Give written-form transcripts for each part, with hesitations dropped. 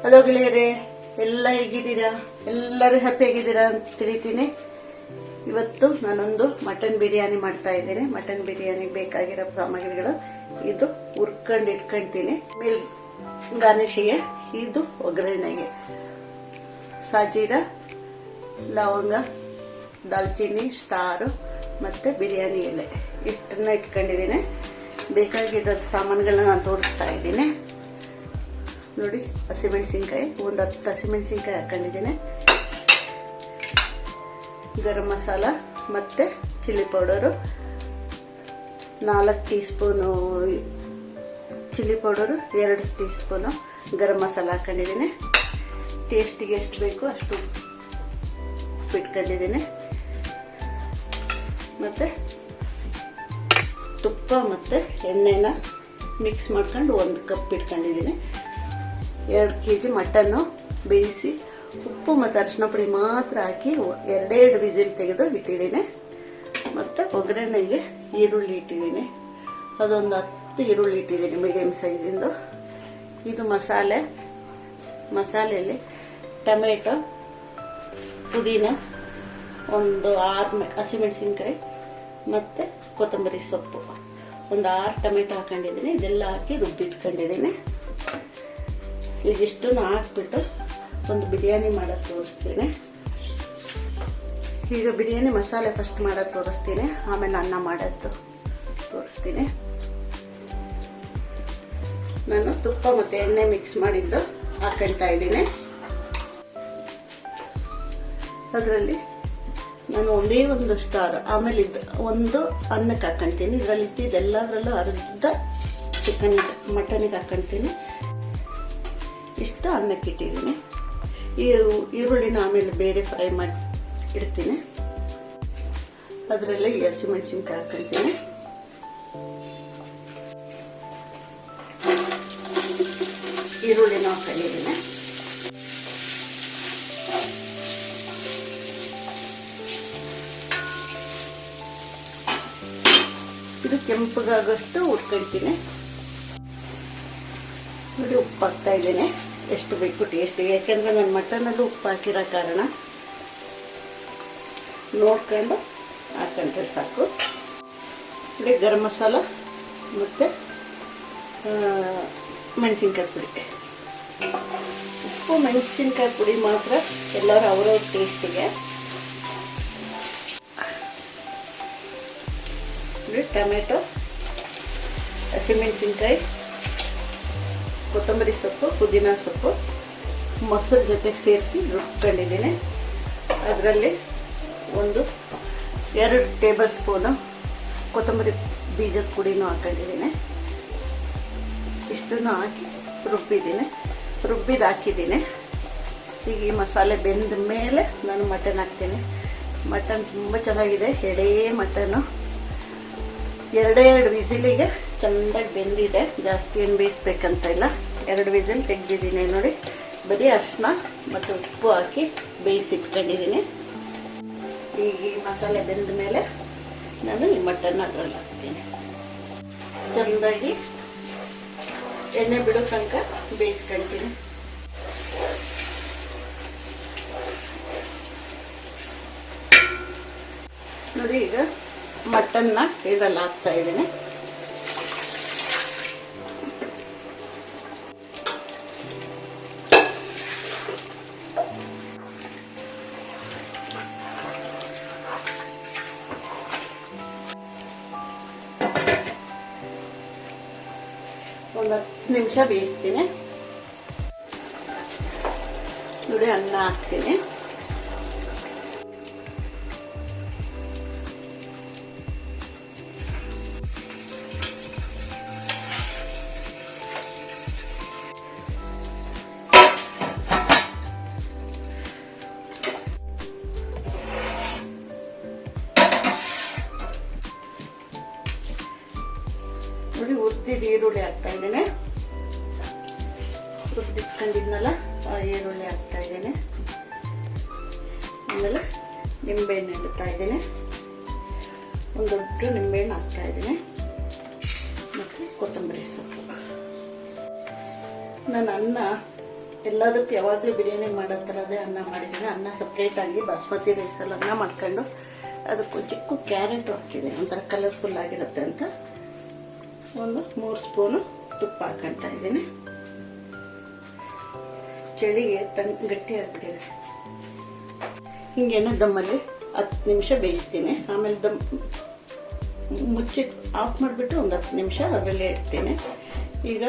Hello ಗೆಳೆಯರೇ, ಎಲ್ಲ ಹೇಗಿದ್ದೀರಾ? ಎಲ್ಲರೂ ಹ್ಯಾಪಿ ಆಗಿದ್ದೀರಾ ಅಂತ ತಿಳಿತೀನಿ. ಇವತ್ತು ನಾನೊಂದು ಮಟನ್ ಬಿರಿಯಾನಿ ಮಾಡ್ತಾ ಇದ್ದೇನೆ. ಮಟನ್ ಬಿರಿಯಾನಿಗೆ ಬೇಕಾಗಿರೋ ಸಾಮಗ್ರಿಗಳು ಇದು. ಹುರ್ಕೊಂಡು ಇಟ್ಕೊಂತೀನಿ. ಮೇಲ್ ಗಾರ್ನಿಷಿಗೆ ಇದು, ಒಗ್ಗರಣೆಗೆ ಸಾಜೀರ, ಲವಂಗ, ದಾಲ್ಚಿನ್ನಿ, ಸ್ಟಾರು ಮತ್ತು ಬಿರಿಯಾನಿ ಎಲೆ ಇಷ್ಟನ್ನ ಇಟ್ಕೊಂಡಿದ್ದೀನಿ. ಬೇಕಾಗಿರೋ ಸಾಮಾನುಗಳನ್ನ ನಾನು ತೋರಿಸ್ತಾ ಇದ್ದೀನಿ ನೋಡಿ. ಹಸಿಮೆಣಸಿನ್ಕಾಯಿ ಒಂದು 10 ಹಸಿಮೆಣಸಿನ್ಕಾಯಿ ಹಾಕೊಂಡಿದ್ದೀನಿ. ಗರಂ ಮಸಾಲ ಮತ್ತು chilli powder 4 teaspoon chilli powder, 2 teaspoon garam masala ಹಾಕೊಂಡಿದ್ದೀನಿ. ಟೇಸ್ಟಿಗೆ ಎಷ್ಟು ಬೇಕು ಅಷ್ಟು ಇಟ್ಕೊಂಡಿದ್ದೀನಿ. ಮತ್ತು ತುಪ್ಪ ಮತ್ತು ಎಣ್ಣೆನ ಮಿಕ್ಸ್ ಮಾಡ್ಕೊಂಡು 1 ಕಪ್ ಇಟ್ಕೊಂಡಿದ್ದೀನಿ. 2 kg ಮಟನ್ನು ಬೇಯಿಸಿ ಉಪ್ಪು ಮತ್ತು ಅರಿಶಿನ ಪುಡಿ ಮಾತ್ರ ಹಾಕಿ 2 ವಿಸಿಲ್ ತೆಗೆದು ಇಟ್ಟಿದ್ದೀನಿ. ಮತ್ತು ಒಗ್ಗರಣೆಗೆ ಈರುಳ್ಳಿ ಇಟ್ಟಿದ್ದೀನಿ. ಅದೊಂದು 10 ಈರುಳ್ಳಿ ಇಟ್ಟಿದ್ದೀನಿ, ಮೀಡಿಯಮ್ ಸೈಜಿಂದು. ಇದು ಮಸಾಲೆಯಲ್ಲಿ ಟೊಮೆಟೊ, ಪುದೀನ, ಒಂದು 6 ಹಸಿಮೆಣಸಿನ್ಕಾಯಿ ಮತ್ತು ಕೊತ್ತಂಬರಿ ಸೊಪ್ಪು, ಒಂದು 6 ಟೊಮೆಟೊ ಹಾಕೊಂಡಿದ್ದೀನಿ. ಇದೆಲ್ಲ ಹಾಕಿ ರುಬ್ಬಿಟ್ಕೊಂಡಿದ್ದೀನಿ. ಇದಿಷ್ಟನ್ನು ಹಾಕ್ಬಿಟ್ಟು ಒಂದು ಬಿರಿಯಾನಿ ಮಾಡೋದು ತೋರಿಸ್ತೀನಿ. ಈಗ ಬಿರಿಯಾನಿ ಮಸಾಲೆ ಫಸ್ಟ್ ಮಾಡೋದು ತೋರಿಸ್ತೀನಿ, ಆಮೇಲೆ ಅನ್ನ ಮಾಡೋದು ತೋರಿಸ್ತೀನಿ. ನಾನು ತುಪ್ಪ ಮತ್ತು ಎಣ್ಣೆ ಮಿಕ್ಸ್ ಮಾಡಿದ್ದು ಹಾಕೊಳ್ತಾ ಇದ್ದೀನಿ. ಅದರಲ್ಲಿ ನಾನು ಒಂದೇ ಒಂದು ಸ್ಟಾರ್, ಆಮೇಲೆ ಒಂದು ಅನ್ನಕ್ಕೆ ಹಾಕೊಳ್ತೀನಿ. ಇದರಲ್ಲಿ ಇದ್ದಿದ್ದೆಲ್ಲದರಲ್ಲೂ ಅರ್ಧ ಮಟನಿಗೆ ಹಾಕೊಳ್ತೀನಿ. ಇಷ್ಟು ಅನ್ನಕ್ಕೆ ಇಟ್ಟಿದ್ದೀನಿ. ಈ ಈರುಳ್ಳಿನ ಆಮೇಲೆ ಬೇರೆ ಫ್ರೈ ಮಾಡಿ ಇಡ್ತೀನಿ. ಅದರಲ್ಲೇ ಈ ಹಸಿಮೆಣಸಿನ್ಕಾಯಿ ಹಾಕೊಳ್ತೀನಿ. ಈರುಳ್ಳಿನ ಹಾಕೊಂಡಿದ್ದೀನಿ. ಇದು ಕೆಂಪಗಾಗೋಷ್ಟು ಹುರ್ಕೊಳ್ತೀನಿ. ನೋಡಿ, ಉಪ್ಪು ಹಾಕ್ತಾ ಇದ್ದೀನಿ ಎಷ್ಟು ಬೇಕು ಟೇಸ್ಟಿಗೆ. ಯಾಕೆಂದರೆ ನಾನು ಮಟನಲ್ಲೂ ಉಪ್ಪು ಹಾಕಿರೋ ಕಾರಣ ನೋಡ್ಕೊಂಡು ಹಾಕೊಂಡ್ರೆ ಸಾಕು. ಇಲ್ಲಿ ಗರಂ ಮಸಾಲ ಮತ್ತು ಮೆಣಸಿನ್ಕಾಯಿ ಪುಡಿ. ಉಪ್ಪು ಮೆಣಸಿನ್ಕಾಯಿ ಪುಡಿ ಮಾತ್ರ ಎಲ್ಲರೂ ಅವರವ್ರ ಟೇಸ್ಟಿಗೆ. ಟೊಮೆಟೊ, ಹಸಿಮೆಣಸಿನ್ಕಾಯಿ, ಕೊತ್ತಂಬರಿ ಸೊಪ್ಪು, ಪುದೀನ ಸೊಪ್ಪು ಮೊಸರು ಜೊತೆ ಸೇರಿಸಿ ರುಬ್ಕೊಂಡಿದ್ದೀನಿ. ಅದರಲ್ಲಿ 2 ಟೇಬಲ್ ಸ್ಪೂನು ಕೊತ್ತಂಬರಿ ಬೀಜದ ಪುಡಿನೂ ಹಾಕೊಂಡಿದ್ದೀನಿ. ಇಷ್ಟನ್ನು ಹಾಕಿ ರುಬ್ಬಿದ್ದು ಹಾಕಿದ್ದೀನಿ. ಈಗ ಈ ಮಸಾಲೆ ಬೆಂದ ಮೇಲೆ ನಾನು ಮಟನ್ ಹಾಕ್ತೀನಿ. ಮಟನ್ ತುಂಬ ಚೆನ್ನಾಗಿದೆ, ಎಳೆ ಮಟನ್ನು. 2 ವಿಸಿಲಿಗೆ ಚೆಂದಾಗಿ ಬೆಂದಿದೆ. ಜಾಸ್ತಿ ಏನು ಬೇಯಿಸ್ಬೇಕಂತ ಇಲ್ಲ. 2 ವಿಸಿಲ್ ತೆಗೆದಿದ್ದೀನಿ ನೋಡಿ. ಬರೀ ಅರಿಶಿನ ಮತ್ತು ಉಪ್ಪು ಹಾಕಿ ಬೇಯಿಸಿಟ್ಕೊಂಡಿದ್ದೀನಿ. ಈಗ ಈ ಮಸಾಲೆ ಬೆಂದ ಮೇಲೆ ನಾನು ಈ ಮಟನ್ ಅದರಲ್ಲಿ ಹಾಕ್ತೀನಿ. ಚೆಂದಾಗಿ ಎಣ್ಣೆ ಬಿಡೋ ತನಕ ಬೇಯಿಸ್ಕೊಳ್ತೀನಿ. ನೋಡಿ, ಈಗ ಮಟನ್ನ ಇದರಲ್ಲಿ ಹಾಕ್ತಾ ಇದ್ದೀನಿ. ಒಂದು 10 ನಿಮಿಷ ಬೇಯಿಸ್ತೀನಿ. ನೋಡಿ, ಅನ್ನ ಹಾಕ್ತೀನಿ. ನೋಡಿ, ಹುರಿದಿದ್ದು ಈರುಳ್ಳಿ ಹಾಕ್ತಾ ಇದ್ದೀನಿ. ಹುರಿದಿಟ್ಕೊಂಡಿದ್ನಲ್ಲ ಆ ಈರುಳ್ಳಿ ಹಾಕ್ತಾ ಇದ್ದೀನಿ. ಆಮೇಲೆ ನಿಂಬೆಹಣ್ಣು ಇಡ್ತಾ ಇದ್ದೀನಿ. ಒಂದು ದೊಡ್ಡ ನಿಂಬೆಹಣ್ಣು ಹಾಕ್ತಾ ಇದ್ದೀನಿ. ಮತ್ತು ಕೊತ್ತಂಬರಿ ಸೊಪ್ಪು. ನಾನು ಅನ್ನ ಎಲ್ಲದಕ್ಕೂ ಯಾವಾಗಲೂ ಬಿರಿಯಾನಿ ಮಾಡೋ ಥರದೇ ಅನ್ನ ಮಾಡಿದ್ದೀನಿ. ಅನ್ನ ಸಪ್ರೇಟಾಗಿ ಬಾಸ್ಮತಿ ರೈಸಲ್ಲಿ ಅನ್ನ ಮಾಡ್ಕೊಂಡು ಅದಕ್ಕೆ ಚಿಕ್ಕ ಕ್ಯಾರೆಟು ಹಾಕಿದ್ದೀನಿ, ಒಂಥರ ಕಲರ್ಫುಲ್ ಆಗಿರುತ್ತೆ ಅಂತ. ಒಂದು 3 ಸ್ಪೂನು ತುಪ್ಪ ಹಾಕ್ಕೊಳ್ತಾ ಇದ್ದೀನಿ. ಚಳಿಗೆ ಗಟ್ಟಿ ಆಗಿಬಿಟ್ಟಿದೆ. ಹಿಂಗೇನೆ ದಮ್ಮಲ್ಲಿ 10 ನಿಮಿಷ ಬೇಯಿಸ್ತೀನಿ. ಆಮೇಲೆ ಮುಚ್ಚಿ ಆಫ್ ಮಾಡಿಬಿಟ್ಟು ಒಂದು 10 ನಿಮಿಷ ಅದರಲ್ಲೇ ಇಡ್ತೀನಿ. ಈಗ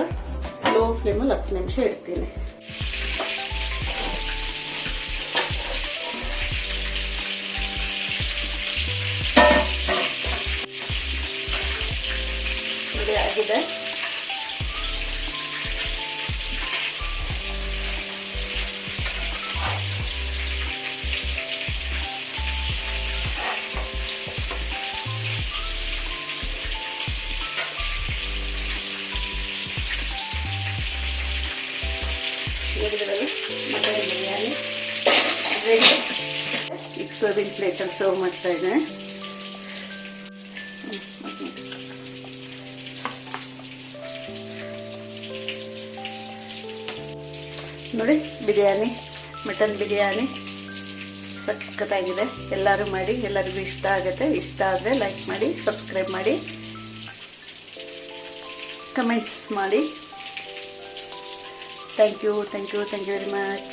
ಲೋ ಫ್ಲೇಮಲ್ಲಿ 10 ನಿಮಿಷ ಇಡ್ತೀನಿ. ರೆಡಿ ಆಗಿದೆ. Mutton biryani ready. ಈಗ ಸರ್ವಿಂಗ್ ಪ್ಲೇಟಲ್ಲಿ ಸರ್ವ್ ಮಾಡ್ತಾ ಇದ್ದೇನೆ. ನೋಡಿ, ಬಿರಿಯಾನಿ, ಮಟನ್ ಬಿರಿಯಾನಿ ಸಖತ್ತಾಗಿದೆ. ಎಲ್ಲರೂ ಮಾಡಿ, ಎಲ್ಲರಿಗೂ ಇಷ್ಟ ಆಗುತ್ತೆ. ಇಷ್ಟ ಆದರೆ ಲೈಕ್ ಮಾಡಿ, ಸಬ್ಸ್ಕ್ರೈಬ್ ಮಾಡಿ, ಕಮೆಂಟ್ಸ್ ಮಾಡಿ. Thank you very much.